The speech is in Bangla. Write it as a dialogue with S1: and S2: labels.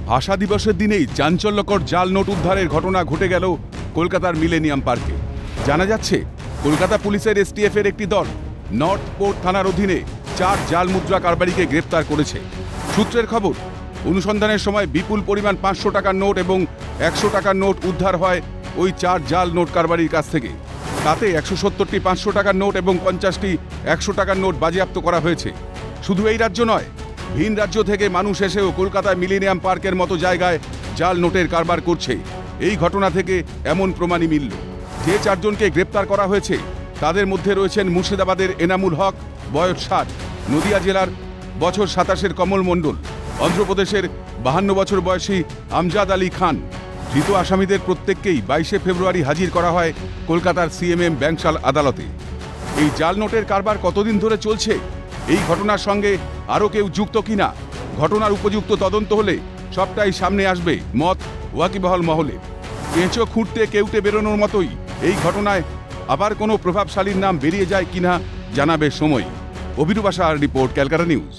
S1: ভাষা দিবসের দিনেই চাঞ্চল্যকর জাল নোট উদ্ধারের ঘটনা ঘটে গেল কলকাতার মিলেনিয়াম পার্কে। জানা যাচ্ছে, কলকাতা পুলিশের এসটিএফ এর একটি দল নর্থ পোর্ট থানার অধীনে 4 জাল মুদ্রা কারবারিকে গ্রেপ্তার করেছে। সূত্রের খবর, অনুসন্ধানের সময় বিপুল পরিমাণ 500 টাকার নোট এবং 100 টাকার নোট উদ্ধার হয় ওই 4 জাল নোট কারবারির কাছ থেকে। তাতে 170টি 500 টাকার নোট এবং 50টি 100 টাকার নোট বাজেয়াপ্ত করা হয়েছে। শুধু এই রাজ্য নয়, ভিন রাজ্য থেকে মানুষ এসেও কলকাতায় মিলেনিয়াম পার্কের মতো জায়গায় জাল নোটের কারবার করছে। এই ঘটনা থেকে এমন প্রমাণই মিলল। যে 4 জনকে গ্রেপ্তার করা হয়েছে তাদের মধ্যে রয়েছেন মুর্শিদাবাদের এনামুল হক, বয়স 60, নদিয়া জেলার বছর 27-এর কমল মণ্ডল, অন্ধ্রপ্রদেশের 52 বছর বয়সী আমজাদ আলী খান। ধৃত আসামিদের প্রত্যেককেই 22শে ফেব্রুয়ারি হাজির করা হয় কলকাতার সিএমএম ব্যাংশাল আদালতে। এই জাল নোটের কারবার কতদিন ধরে চলছে, এই ঘটনার সঙ্গে আরও কেউ যুক্ত কিনা, ঘটনার উপযুক্ত তদন্ত হলে সবটাই সামনে আসবে মত ওয়াকিবহাল মহলে। কেঁচো খুঁড়তে কেউটে বেরোনোর মতোই এই ঘটনায় আবার কোনো প্রভাবশালীর নাম বেরিয়ে যায় কিনা জানাবে সময়। অভিরূপ আশার রিপোর্ট, ক্যালকাটা নিউজ।